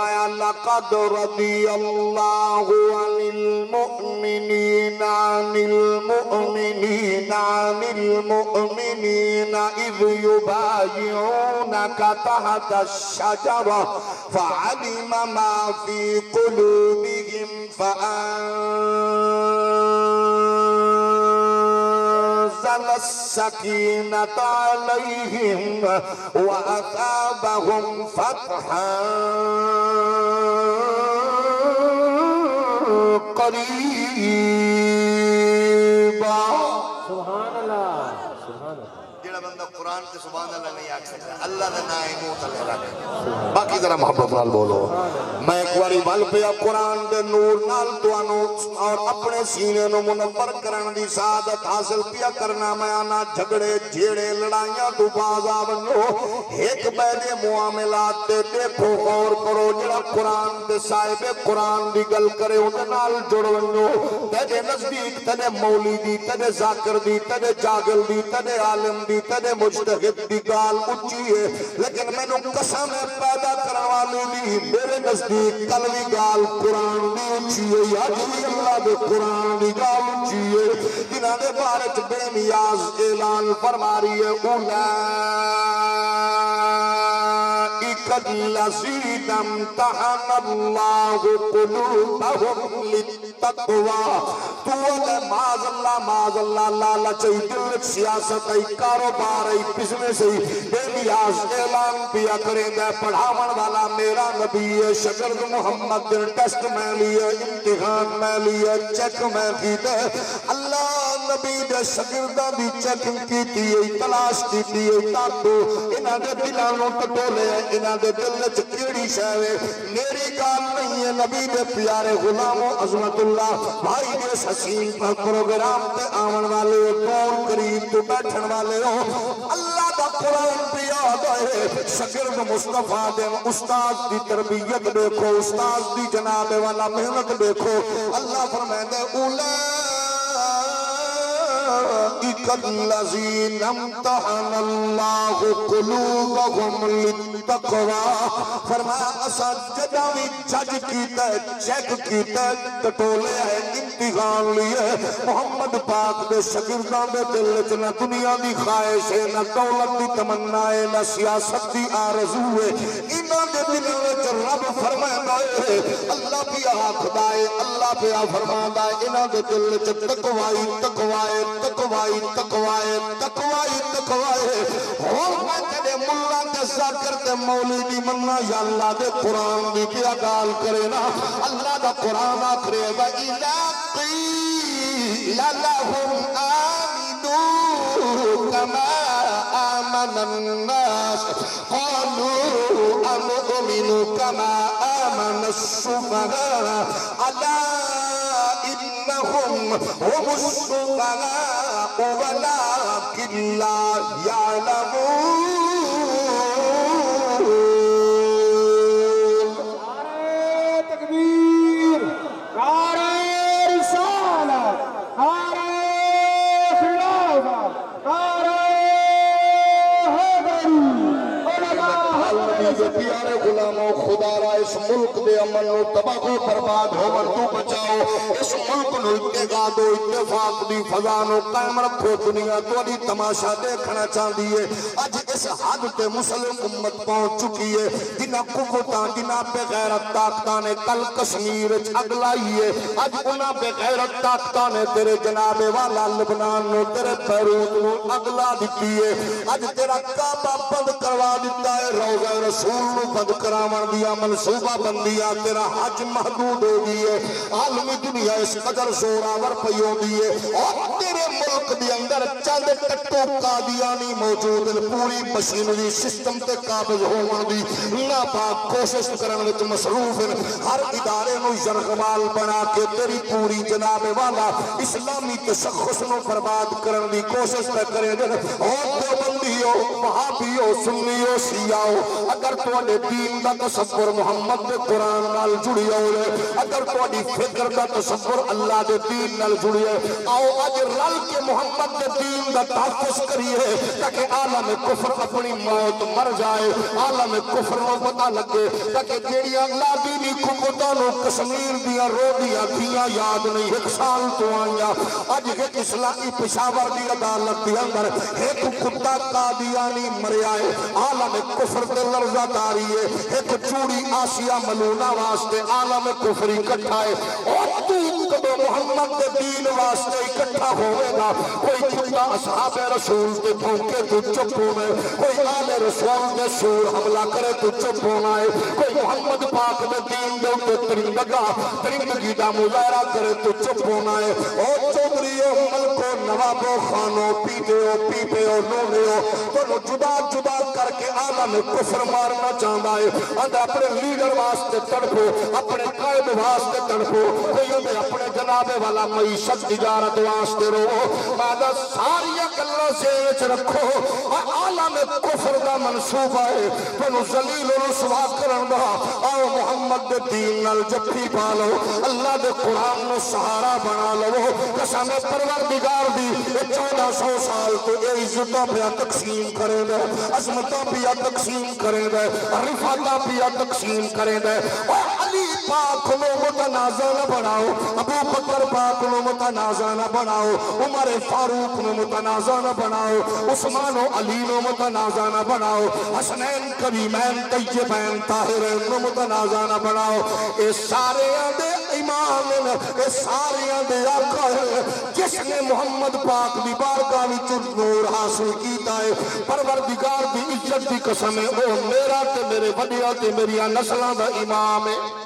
فرمایا لقد رضی اللہ عن المؤمنین اذ یبایعونک تحت الشجرہ فعلم ما فی قلوبهم فأنزل السکینة علیہم وأثابهم فتحا قریبا. سبحان اللہ سبحان اللہ. جیڑا بندہ قرآن کے سبحان اللہ نہیں آکھ سکتا اللہ دے نائے منہ تلے رکھ. باقی ذرا محبت نال بولو. میں ایک واری بل پیا قرآن دے نور نال توانو اور اپنے سینے نو منور کرن دی سعادت حاصل پیا کرنا. میں آنا جھگڑے جھیڑے لڑائیاں تو باز آونو. ایک بیدے معاملات تے دیکھو غور کرو. جڑا قرآن دے صاحب قرآن دی گل کرے انہیں نال جڑ ونو. تیرے نزدیک تیرے مولی دی تیرے ذاکر دی تیرے جاگل دی تیرے عالم دی تیرے مجتہد دی گال اچھی ہے لیکن میں نے قسم پیدا کروالی دی میرے نزدیک کلوی گال قرآن دی اچھی ہے. یادوی اللہ دے قرآن دی گال اچھی ہے. جنہاں دے بارچ بے نیاز اعلان فرماری ہے اولئک الذین امتحن اللہ قلوبہم للتقوی. تو معاذ اللہ لالچ ای دل سیاست ای کاروبار ای بزنس ای بے نیاز اعلان پیا کریں گے. پڑھاون والا میرا نبی ہے. شگرد محمد دن ٹیسٹ میں لیے امتحان میں لیے چیک میں کیتے. اللہ نبی دے شگردہ دی چیکنگ کیتی ہے تلاش کیتی ہے تاکو انہاں دے دلانوں ٹٹولے انہاں دے دل چکیڑی شاوے. میری گال نہیں ہے نبی دے پیارے غلاموں عظمت اللہ بھائی دے حسین پروگرام تے آون والے دور قریب تو بیٹھن والے ہو. اللہ دا قرآن بھی یاد ہے. شگرد مصطفیٰ دے استاد دی تربیت دیکھو استاد دی جناب والا محنت دیکھو. اللہ فرمائے اولئک الذین امتحن اللہ قلوبہم للتقوی. فرمایا اسا جداوی جج کیتا ہے چیک کیتا ہے ٹٹولے ہے امتحان لیے. محمد پاک دے شگردان دے دل وچ نہ دنیا دی خواہش ہے نہ دولت دی تمنا ہے نہ سیاست دی آرزو ہے. انہاں دے دلوں وچ رب فرماندا ہے اللہ پیا آکھدا ہے اللہ پیا فرماندا ہے انہاں دے دل وچ تقوی تقوی تقوی تقوی تقوی تقوی. ہن میں تے مولا تے ذکر تے مولوی دی مننا یا اللہ دے قرآن دی پیا گال کرے نا. اللہ دا قرآن آکھرے گا اِذَا قِيلَ لَهُمْ آمِنُوا كَمَا آمَنَ النَّاسُ قَالُوا أَنُؤْمِنُ كَمَا آمَنَ السُّفَهَاءُ أَلَا إِنَّهُمْ هُمُ السُّفَهَاءُ وَلَكِنْ لَا يَعْلَمُونَ. پیارے غلاموں خدا را اس ملک دے امن و تباہ و برباد ہو تو بچاؤ. اس ملک نو اتحاد و اتفاق دی فضا نو قائم رکھو. دنیا تھوڑی تماشا دیکھنا چاہتی ہے. اج اس حد تے مسلم امت پہنچ چکی ہے جنہاں قوتاں جنہاں بے غیرت طاقتاں نے کل کشمیر وچ اگ لائی ہے. اج انہاں بے غیرت طاقتاں نے تیرے جناب والا لبنان نو تیرے بیروت نو اگ لا دتی ہے. اج تیرا کعبہ بند کروا دیتا ہے. روضہ رسول نو بند کراون دیا منصوبہ بندیاں تیرا حج محدود ہو گئی ہے. عالمی دنیا اس قدر زوراور پئی ہوندی ہے اور تیرے ملک دے اندر چند ٹٹو قادیانی موجود پوری مشینری سسٹم تے قابض ہون دی ناپاک کوشش کرن وچ مصروف ہیں. ہر ادارے نو یرغمال بنا کے تیری پوری جناب والا اسلامی تشخص نو برباد کرن دی کوشش کرے اور دیوبندیو وہابیو سنیو شیعو اگر تواڈے دین دا تصور محمد دے قرآن نال جڑی ہوئے اگر تواڈی فکر دا تصور اللہ دے دین نال جڑی ہے آؤ اج رل کے محمد دے دین دا تحفظ کریے تاکہ عالم کفر اپنی موت مر جائے عالم کفر نو پتہ لگے تاکہ جیڑیاں لا دینی قوتاں نو کشمیر دیاں روڈیاں تھیاں یاد نہیں ایک سال تو آئیاں اج ایک اسلامی پشاور دی عدالت دی اندر ایک کتا قادیانی مریا ہے عالم کفر دے لرزہ داری ہے ایک چوڑی آسیہ ملونہ واسطے عالم کفری اکٹھا ہے اور تو کدو محمد دے دین واسطے اکٹھا ہوئے گا کوئی کتا اصحاب رسول دے بھونکے تو چپ ہوئے کوئی آل رسول دے سور حملہ کرے تو چپ ہونا ہے کوئی محمد پاک دے دین دے تو ترندگی دا مظاہرہ کرے تو چپ ہونا ہے اور چودریو ملکو نوابو خانو پیپیو نونیو تو جدا جدا کر کے عالم کفر مارنا چاہتا ہے اندر اپنے لیڈر واسطے تڑپو اپنے قائد واسطے تڑپو کوئی اندر اپنے جناب والا معیشت تجارت واسطے رو مادہ ساری گلوں سے رکھو عالم کفر دا منصوبہ ہے تو ذلیل و رسوا کرن دا آؤ محمد دے دین نال جفی پالو اللہ دے قرآن نو سہارا بنا لو قسم پروردگار دی 1400 سال تو یہ عزتوں پہ تقسیم کرے دے عظمتوں پہ تقسیم کرے دے رفعتوں پہ تقسیم کرے دے علی پاک نو متنازع نہ بناؤ ابو بکر پاک نو متنازع نہ بناؤ عمر فاروق نو متنازع نہ بناؤ عثمان و علی نو متنازع نہ بناؤ حسنین کریمین طیبین طاہرین نو متنازع نہ بناؤ اے سارے دے امام اے سارے دے آقا ہے جس نے محمد پاک دی بارگاہ وچ نور حاصل کیتا ہے پروردگار دی عزت دی قسم ہے او میرا تے میرے وڈیاں تے میری نسلاں دا امام ہے